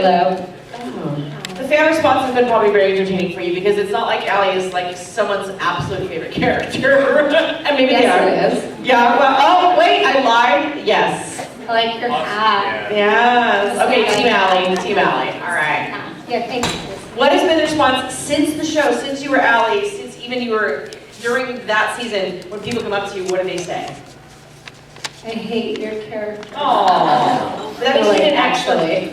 loud. The fan response has been probably very entertaining for you because it's not like Allie is like someone's absolute favorite character. And maybe Yes, they are. it is. Yeah, well, oh, wait, I lied. Yes. I like your hat. Yes. Okay, Team Allie. Team Allie. All right. Yeah, thanks. What has been the response since the show, since you were Allie, since even you were during that season, when people come up to you, what do they say? I hate your character. Oh, that means you did actually.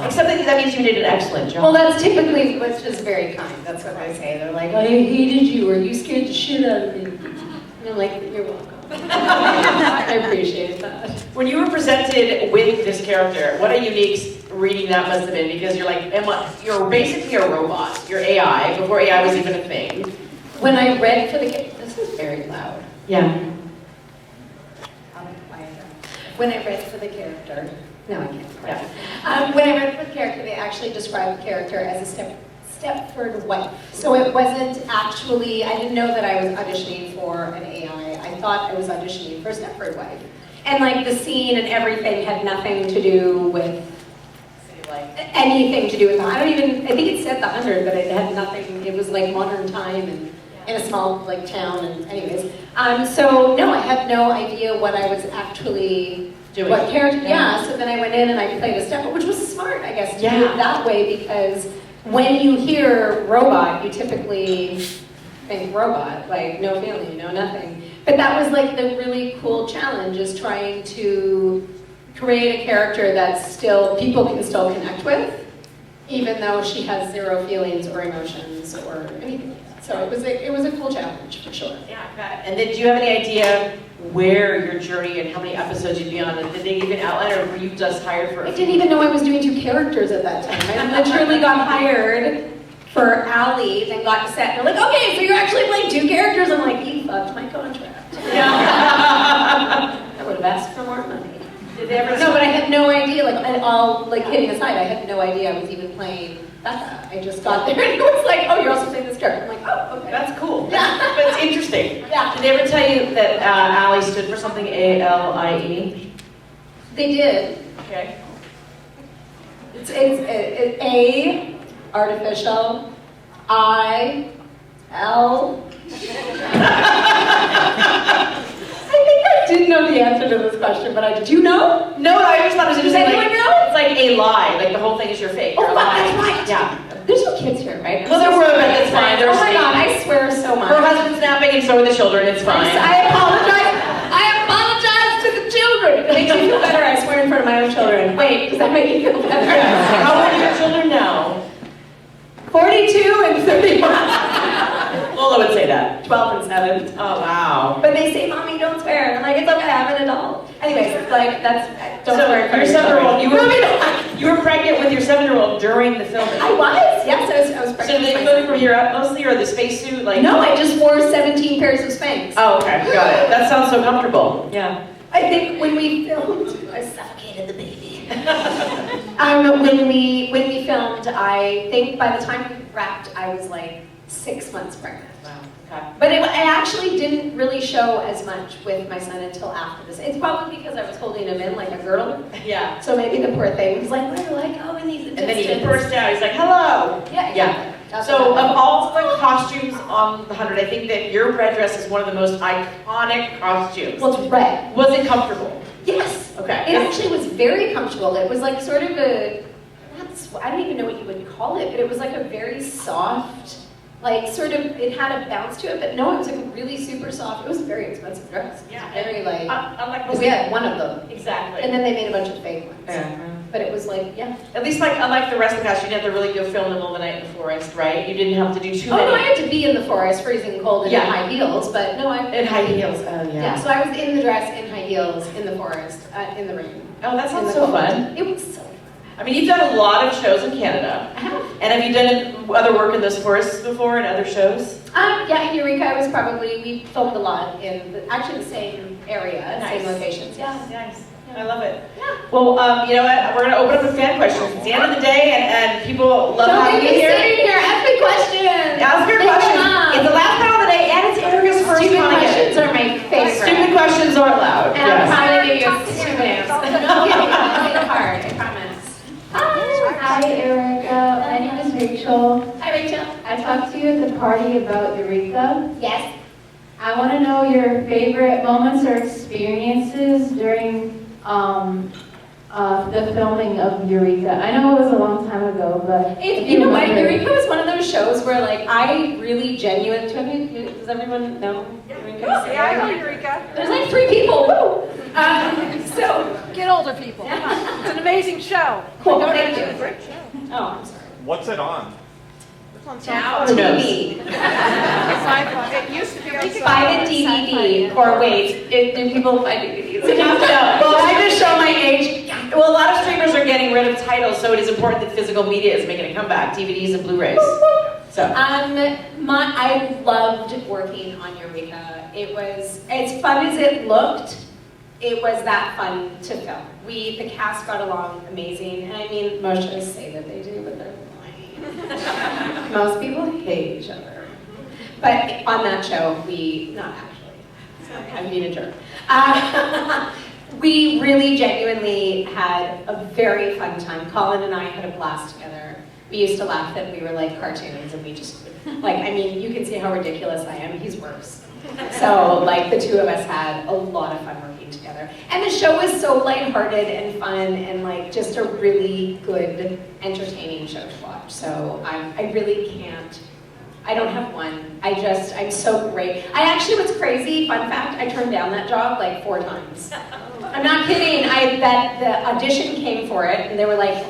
Except that means you did an excellent job. Well, that's typically, which is very kind. That's what they say. They're like, I hated you, or you scared the shit out of me. And I'm like, you're welcome. I appreciate that. When you were presented with this character, what a unique reading that must have been, because you're like, Emma, you're basically a robot. You're AI, before AI was even a thing. When I read for the this is very loud. Yeah. When I read for the character, no, I can't. Yeah. When I read for the character, they actually described the character as a Stepford wife. So it wasn't actually, I didn't know that I was auditioning for an AI. I thought I was auditioning for a Stepford wife. And like the scene and everything had nothing to do with, like, anything to do with, I think it said the 100, but it had nothing, it was like modern time and in a small like town, and anyways. So no, I had no idea what I was actually doing. What character? Yeah. So then I went in and I played a Stepford, which was smart, I guess, to do it that way, because when you hear robot, you typically think robot, like no feeling, no nothing. But that was like the really cool challenge, is trying to create a character that still people can still connect with, even though she has zero feelings or emotions or anything. So it was a cool challenge, for sure. Yeah, I bet. And did you have any idea where your journey and how many episodes you'd be on? And did they even outline, or were you just hired for I didn't even know I was doing 2 characters at that time. I literally got hired for Allie, then got to set, and they're like, okay, so you're actually playing 2 characters? I'm like, you fucked my contract. Yeah. I would have asked for more money. Did they ever? No, but I had no idea, all kidding aside, I had no idea I was even playing Becca. I just got there and it was like, oh, you're also playing this character. I'm like, oh, okay. That's cool. Yeah. But it's interesting. Yeah. Did they ever tell you that Allie stood for something, A-L-I-E? They did. Okay. It's A, artificial, I, L. I think I did know the answer to this question, but do you know? No, I just thought it was Does interesting. anyone Like, know? it's like a lie. Like the whole thing is your fake. You're a lie. That's right. Yeah. There's no kids here, right? Well, there were, but it's fine. Oh my God, I swear so much. Her husband's napping and so are the children. It's fine. I apologize to the children. It makes me feel better. I swear in front of my own children. Wait, does that make you feel better? How old are your children now? 42 and 31. Lola would say that. 12 and 7. Oh, wow. But they say, Mommy, don't swear. And I'm like, it's okay, I'm an adult. Anyways, it's like, don't swear. Your 7-year-old, you were pregnant with your 7-year-old during the filming. I was, yes, I was So pregnant. did they film from here up mostly, or the spacesuit? Like, No, I just wore 17 pairs of Spanx. Oh, okay, got it. That sounds so comfortable. Yeah. I think when we filmed, I suffocated the baby. When we filmed, I think by the time we wrapped, I was like 6 months pregnant. Wow. Okay. But I actually didn't really show as much with my son until after this. It's probably because I was holding him in like a girdle. Yeah. So maybe the poor thing was like, what are like, oh, and these And then he burst out. He's like, hello. Yeah, exactly. So of all the costumes on the 100, I think that your red dress is one of the most iconic costumes. Well, it's red. Was it comfortable? Yes. Okay. It actually was very comfortable. It was like sort of I don't even know what you would call it, but it was like a very soft, like sort of, it had a bounce to it, but no, it was like a really super soft, it was a very expensive dress. Yeah. Very like, Unlike we had one of them. Exactly. And then they made a bunch of fake ones. Yeah. But it was like, yeah. At least like, unlike the rest of the cast, you didn't have to really go film in the middle of the night in the forest, right? You didn't have to do too Oh many. no, I had to be in the forest, freezing cold, and in high heels, but no, In high heels, oh yeah. Yeah, so I was in the dress, in high heels, in the forest, in the rain. Oh, that sounds so fun. It was so fun. I mean, you've done a lot of shows in Canada. I have. And have you done other work in those forests before, in other shows? Yeah, in Eureka, I was probably, we filmed a lot in actually the same area, Nice. same locations. Yeah. Nice. I love it. Yeah. Well, you know what? We're going to open up to fan questions. It's the end of the day, and people love having you here. Sitting here, ask me questions. Ask your questions. It's the last panel of the day, and it's Erica's first Stupid Conageddon. questions are my favorite. Stupid questions are allowed. And I'm Yes. trying to give you stupid answers. No, it's hard, I promise. Hi. Rachel. Hi, Rachel. I talked to you at the party about Eureka. Yes. I want to know your favorite moments or experiences during the filming of Eureka. I know it was a long time ago, but You know what? Eureka was one of those shows where, like, I really genuinely. Does everyone know Eureka? Yeah, I know Eureka. There's like 3 people. Woo! So Get older people. It's an amazing show. cool. Thank you. Great show. Oh, I'm sorry. What's it on? It's on Now Sci-Fi. TV. Sci-Fi. It used to be on Find Sci-Fi. a DVD, or wait, do people find DVDs? Well, I just show my age. Well, a lot of streamers are getting rid of titles, so it is important that physical media is making a comeback. DVDs and Blu-rays. So. I loved working on Eureka. It was as fun as it looked. It was that fun to film. The cast got along amazing, and I mean, most shows say that they do, but they're lying. Most people hate each other. But on that show, not actually. Sorry, I'm being a jerk. We really genuinely had a very fun time. Colin and I had a blast together. We used to laugh that we were like cartoons, and we just, like, I mean, you can see how ridiculous I am. He's worse. So, like, the 2 of us had a lot of fun working together. And the show was so lighthearted and fun and, like, just a really good, entertaining show to watch. So I really can't, I don't have one. I'm so great. What's crazy, fun fact, I turned down that job like 4 times. I'm not kidding. The audition came for it, and they were like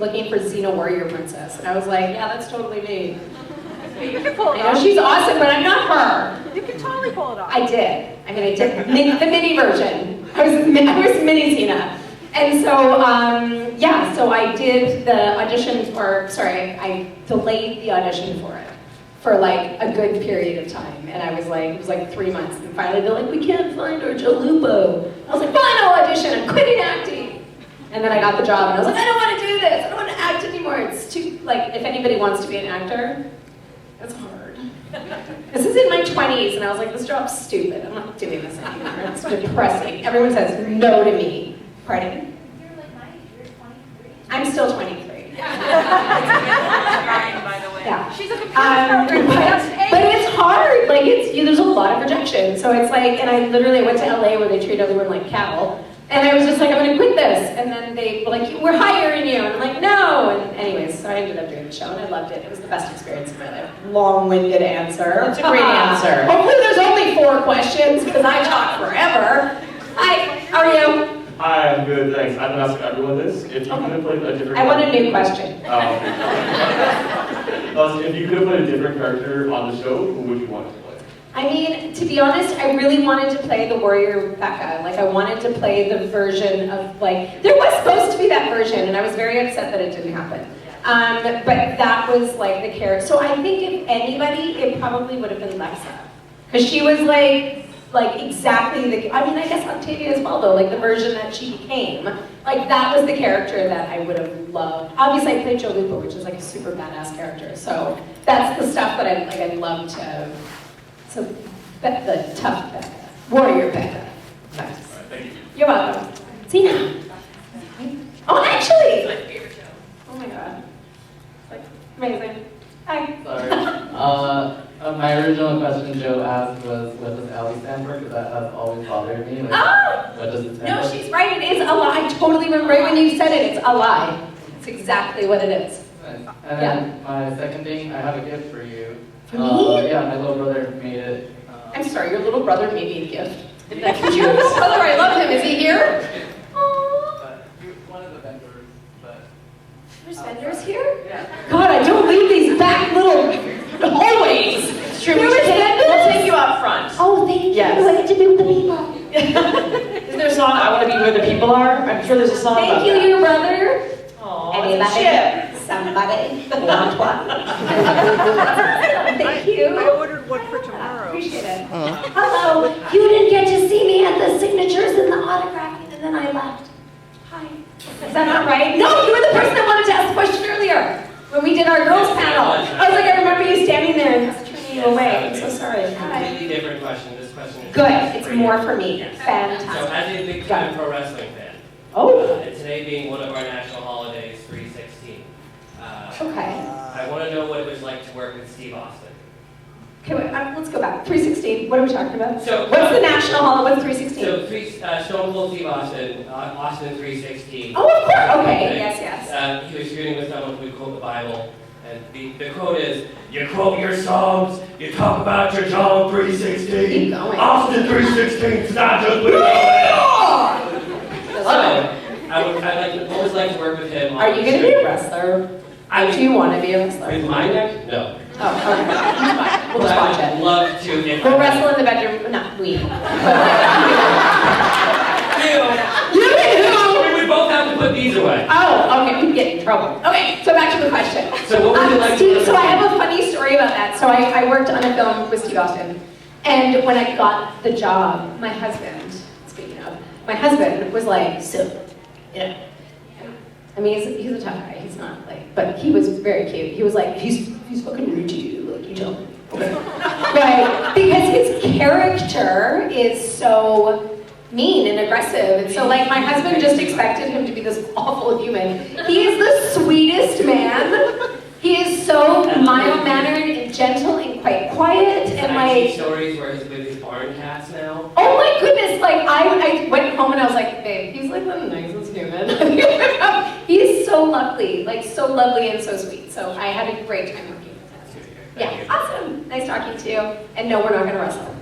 looking for Xena Warrior Princess. And I was like, yeah, that's totally me. You can pull it I know off. she's awesome, but I'm not her. You can totally pull it off. I did. I did the mini version. I was mini Xena. And so, so I did the audition I delayed the audition for it for like a good period of time. And it was like 3 months. And finally they're like, we can't find our Chalupo. I was like, fine, I'll audition. I'm quitting acting. And then I got the job, and I was like, I don't want to do this. I don't want to act anymore. It's too, like, if anybody wants to be an actor, it's hard. This is in my 20s, and I was like, this job's stupid. I'm not doing this anymore. It's depressing. Everyone says no to me. Pardon? You're like my age, you're 23. I'm still 23. By the way. Yeah. She's a computer program. But it's hard. Like, there's a lot of rejection. So it's like, and I literally went to LA where they treat everyone like cattle. And I was just like, I'm going to quit this. And then they were like, we're hiring you. And I'm like, no. And anyways, so I ended up doing the show, and I loved it. It was the best experience of my life. Long-winded answer. That's a great answer. Hopefully there's only 4 questions, because I talk forever. Hi, how are you? Hi, I'm good, thanks. I've been asking everyone this. If you could have played a different I want a new question. If you could have played a different character on the show, who would you want to play? I mean, to be honest, I really wanted to play the warrior Becca. Like, I wanted to play the version of, like, there was supposed to be that version, and I was very upset that it didn't happen. But that was, like, the character. So I think if anybody, it probably would have been Lexa. Because she was, like exactly the, I mean, I guess Octavia as well, though, like, the version that she became. Like, that was the character that I would have loved. Obviously, I played Joe Lupo, which is, like, a super badass character. So that's the stuff that I'd love to. So, the tough Becca, warrior Becca. Thanks. Thank you. You're welcome. Zena. Oh, actually. Oh my god. Like, amazing. Hi. Sorry. My original question Joe asked was, what does Allie stand for? Because that has always bothered me. Like, what does it stand No, for? she's right. It is a lie. I totally remember right when you said it. It's a lie. It's exactly what it is. Nice. And then my second thing, I have a gift for you. For me? Yeah, my little brother made it. I'm sorry, your little brother made me a gift. Your little brother, I love him. Is he here? But you're one of the vendors, but... There's vendors here? Yeah. God, I don't leave these back little hallways. It's true. There We'll was vendors? take you out front. Oh, thank you. Yes. I get to be with the people. Isn't there a song, I Want to Be Where the People Are? I'm sure there's a song about Thank you, that. your brother. Aw, Anybody? Chip. Somebody? Want one? Thank you. I ordered one for tomorrow. Appreciate it. Hello. You didn't get to see me at the signatures and the autographing, and then I left. Hi. Is that not right? No, you were the person that wanted to ask the question earlier when we did our girls panel. I was like, I remember you standing there and I was turning you away. I'm so sorry. Hi. Completely different question. This question is Good. It's for more you. for me. Yes. So Fantastic. as a big time pro wrestling fan, Oh. and today being one of our national holidays, 3/16, Okay. I want to know Steve Austin. Okay, wait, let's go back. 316, what are we talking about? So- What's the National Hall? What's 316? So Stone Cold Steve Austin, Austin 316. Oh, of course. Okay, yes, yes. He was shooting with someone who quote the Bible, and the quote is, "You quote your Psalms, you talk about your John 3:16. Keep going. Austin 3:16 is not just blue." I'd always like to work with him. Are you going to be a wrestler? Do you want to be a wrestler? With my neck? No. Oh, okay. We'll just watch I'd it. love to. If We'll I- wrestle in the bedroom. Not we. You. You and who? We both have to put these away. Oh, okay. We get in trouble. Okay, so back to the question. So what would you like to Steve, do? so I have a funny story about that. So I worked on a film with Steve Austin. And when I got the job, my husband, speaking of, my husband was like, so, you know, I mean, he's a tough guy. He's not like, but he was very cute. He was like, he's fucking rude to you, like you tell him. Okay. Right? Because his character is so mean and aggressive. And so like my husband just expected him to be this awful human. He is the sweetest man. He is so mild-mannered and gentle and quite quiet and I see like, stories where he's with his barn cats now. oh my goodness, like I went home and I was like, babe, he's like the nicest human. He is so lovely, like so lovely and so sweet. So I had a great time working with him. Yeah, awesome. Nice talking to you. And no, we're not gonna wrestle.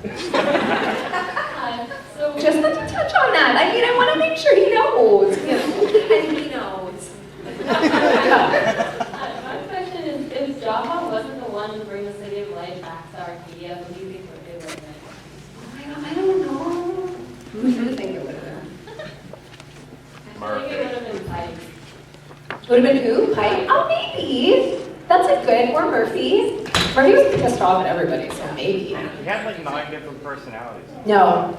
So, Just let to touch on that. I mean, I want to make sure he knows. You know, and he knows. my question is, if Java wasn't the one to bring the City of Light back to Arcadia, what do you think it would have been? Oh my God, I don't know. Who do you think it would have been? I think it would have been Pike. Would have been who? Pike? Oh, maybe. That's a good. Or Murphy. Murphy was pissed off at everybody, so maybe. He had like 9 different personalities. No.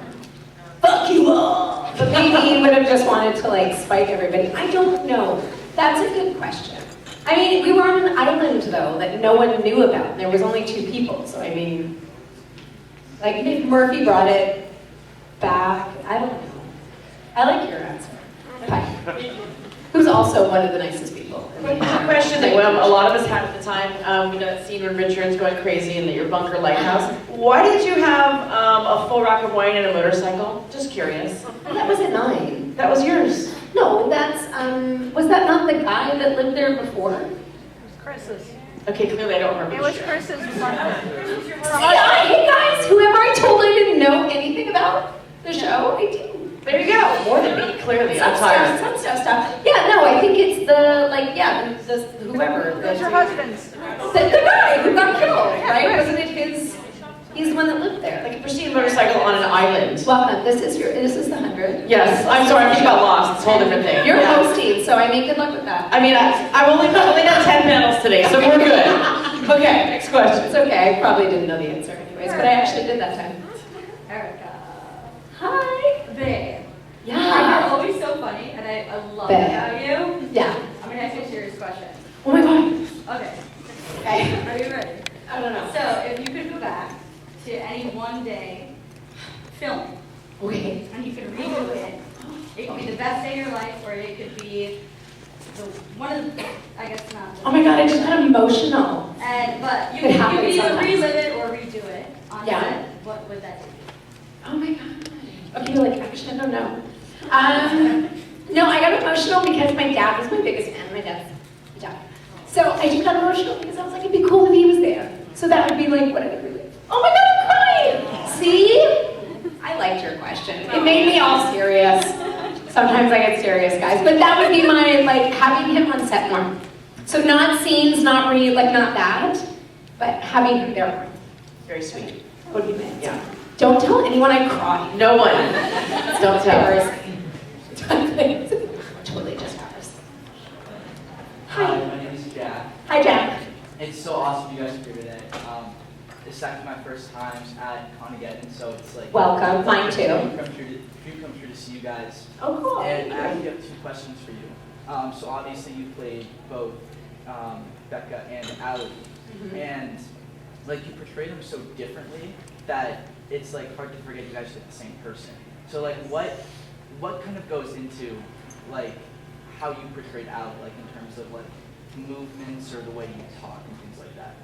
Fuck you all. But maybe he would have just wanted to like spite everybody. I don't know. That's a good question. I mean, we were on an island though that no one knew about. And there was only 2 people. So I mean, like if Murphy brought it back, I don't know. I like your answer. Pike. Who's also one of the nicest people. Question that a lot of us had at the time, you know that scene when Richard's going crazy in your bunker lighthouse. Why did you have a full rack of wine and a motorcycle? Just curious. That wasn't mine. That was yours. No, that's, was that not the guy that lived there before? It was Chris's. Okay, clearly I don't remember It the was show. Chris's. Hey guys, whoever I told I didn't know anything about the show, I do. There you go. More than me, clearly. I'm Some tired. stuff. Yeah, no, I think it's the, like, yeah, the whoever. It was your husband's. The guy who got killed, right? Wasn't it his, he's the one that lived there. Like a pristine motorcycle on an island. Welcome, this is the 100. Yes, I'm sorry, I got lost. It's a whole different thing. You're Yeah. hosting, so I mean, good luck with that. I mean, I've only done 10 panels today, so we're good. Okay, next question. It's okay, I probably didn't know the answer anyways, but I actually did that time. Erica. Hi. Babe. You're Yeah. always so funny, and I love Babe. it about you. Yeah. I'm gonna ask you a serious question. Oh my God. Okay. Okay. Are you ready? I don't know. So, if you could go back to any one day film, Okay. and you could redo it, it could be the best day of your life, or it could be one of the, I guess not. Oh my God, I just got emotional. But you It could happens either sometimes. relive it or redo it on Yeah. set. What would that be? Oh my God. Okay, like, actually, I don't know. No, I got emotional because my dad was my biggest fan. My dad. So I just got emotional because I was like, it'd be cool if he was there. So that would be like what I would relive. Oh my God, I'm crying. See? I liked your question. It made me all serious. Sometimes I get serious, guys. But that would be my, like, having him on set more. So not scenes, not that, but having him there more. Very sweet. Would be my answer. Yeah. Don't tell anyone I cry. No one. Don't tell. Totally just ours. Hi, my name is Jack. Hi, Jack. It's so awesome you guys are here today. It's actually my first time at Conageddon, so it's like Welcome. Mine too. Dream come true to see you guys. Oh, cool. And I actually have 2 questions for you. So obviously you played both Becca and Allie, and like you portray them so differently that it's like hard to forget you guys are the same person. So like what kind of goes into like how you portrayed Allie, like in terms of like movements or the way you talk and things like that?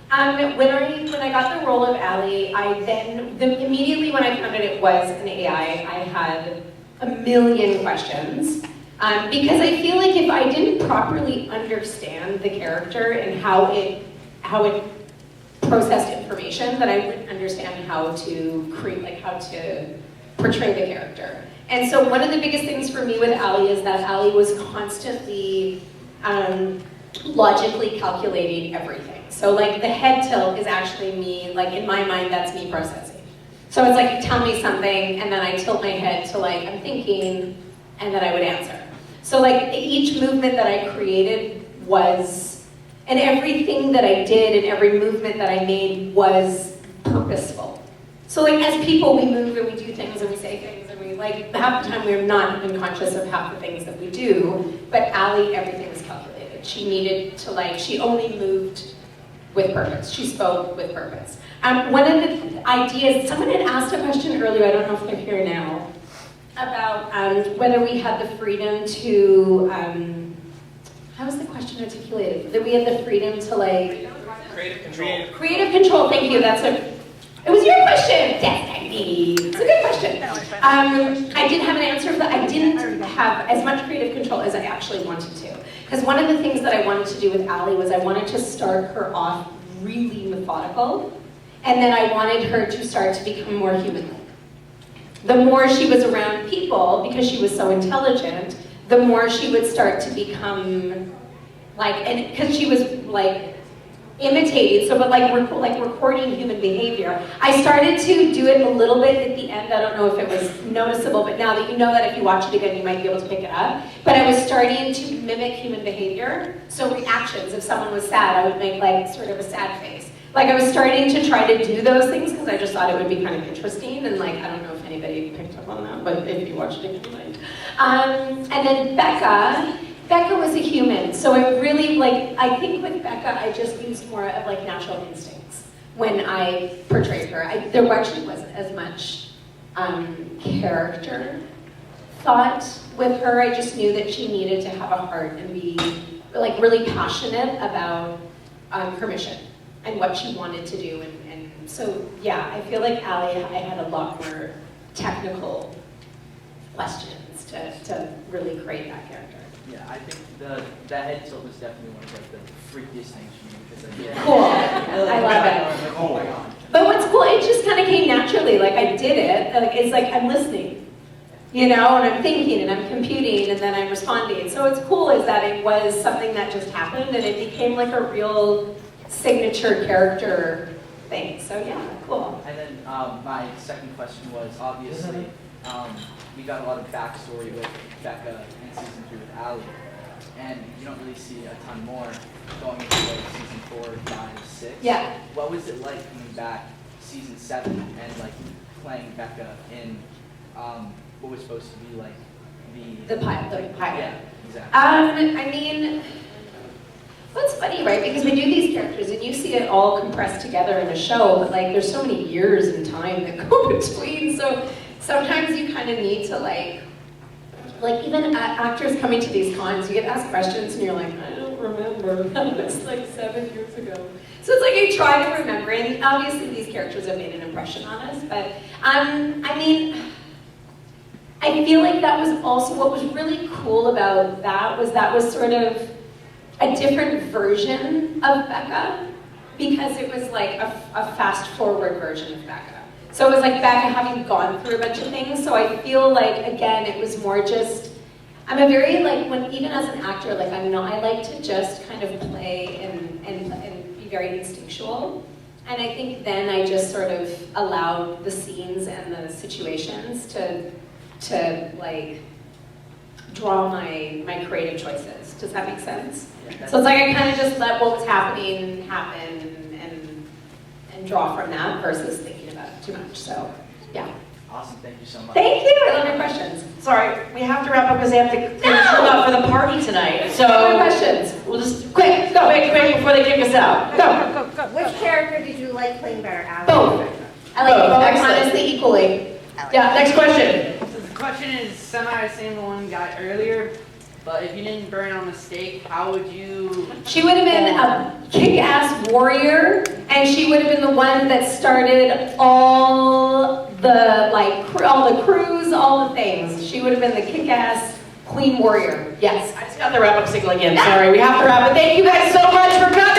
When I got the role of Allie, immediately when I found out it was an AI, I had a million questions. Because I feel like if I didn't properly understand the character and how it processed information, that I wouldn't understand how to portray the character. And so one of the biggest things for me with Allie is that Allie was constantly logically calculating everything. So like the head tilt is actually me, like in my mind, that's me processing. So it's like, tell me something, and then I tilt my head to like, I'm thinking, and then I would answer. So like each movement that I created was, and everything that I did and every movement that I made was purposeful. So like as people, we move and we do things and we say things and we like, half the time we're not even conscious of half the things that we do, but Allie, everything was calculated. She needed to like, she only moved with purpose. She spoke with purpose. One of the ideas, someone had asked a question earlier, I don't know if they're here now, about whether we had the freedom to, how was the question articulated? That we had the freedom to like... Creative control. Creative control, thank you, it was your question, Destiny. It's a good question. I did have an answer for that. I didn't have as much creative control as I actually wanted to. Because one of the things that I wanted to do with Allie was I wanted to start her off really methodical, and then I wanted her to start to become more human-like. The more she was around people, because she was so intelligent, the more she would start to become like, and because she was like imitating, so but like recording human behavior. I started to do it a little bit at the end. I don't know if it was noticeable, but now that you know that if you watch it again, you might be able to pick it up. But I was starting to mimic human behavior. So reactions, if someone was sad, I would make like sort of a sad face. Like I was starting to try to do those things because I just thought it would be kind of interesting, and like, I don't know if anybody picked up on that, but if you watched it, you might. And then Becca was a human, so it really, like, I think with Becca, I just used more of like natural instincts when I portrayed her. There actually wasn't as much character thought with her. I just knew that she needed to have a heart and be like really passionate about her mission and what she wanted to do. And so, yeah, I feel like Allie, I had a lot more technical questions to really create that character. Yeah, I think the head tilt was definitely one of like the freakiest things for me because Cool. I love it. Oh my god. But what's cool, it just kind of came naturally. Like I did it. Like it's like I'm listening, you know, and I'm thinking and I'm computing and then I'm responding. So what's cool is that it was something that just happened and it became like a real signature character thing. So yeah, cool. And then my second question was obviously we got a lot of backstory with Becca in season 3 with Allie, and you don't really see a ton more going into like season 4, 5, 6. Yeah. What was it like coming back season 7 and like playing Becca in what was supposed to be like The pilot. Yeah, exactly. I mean, what's funny, right? Because we do these characters and you see it all compressed together in a show, but like there's so many years in time that go between, so sometimes you kind of need to like even actors coming to these cons, you get asked questions and you're like, I don't remember, that was like 7 years ago. So it's like you try to remember, and obviously these characters have made an impression on us, but I mean, I feel like that was also, what was really cool about that was sort of a different version of Becca, because it was like a fast forward version of Becca. So it was like Becca having gone through a bunch of things, so I feel like, again, it was more just, I'm a very, like, even as an actor, like, I like to just kind of play and be very instinctual. And I think then I just sort of allowed the scenes and the situations to like, draw my creative choices. Does that make sense? Yeah, So it's like I kind of just let what was happening happen and draw from that versus thinking about it too much. So, yeah. Awesome, thank you so much. Thank you. I love your questions. Sorry, we have to wrap up because they have to clean this room out for the party tonight. So Other questions? we'll just quick before they kick us out. Go. Which character did you like playing better, Allie? Both. I like Both, both excellent. honestly equally. Yeah. Next question. So the question is semi the same one got earlier, but if you didn't burn on a stake, how would you? She would have been a kick-ass warrior, and she would have been the one that started all the all the crews, all the things. She would have been the kick-ass queen warrior. Yes. I just got the wrap-up signal again. Sorry, we have to wrap it. Thank you guys so much for coming.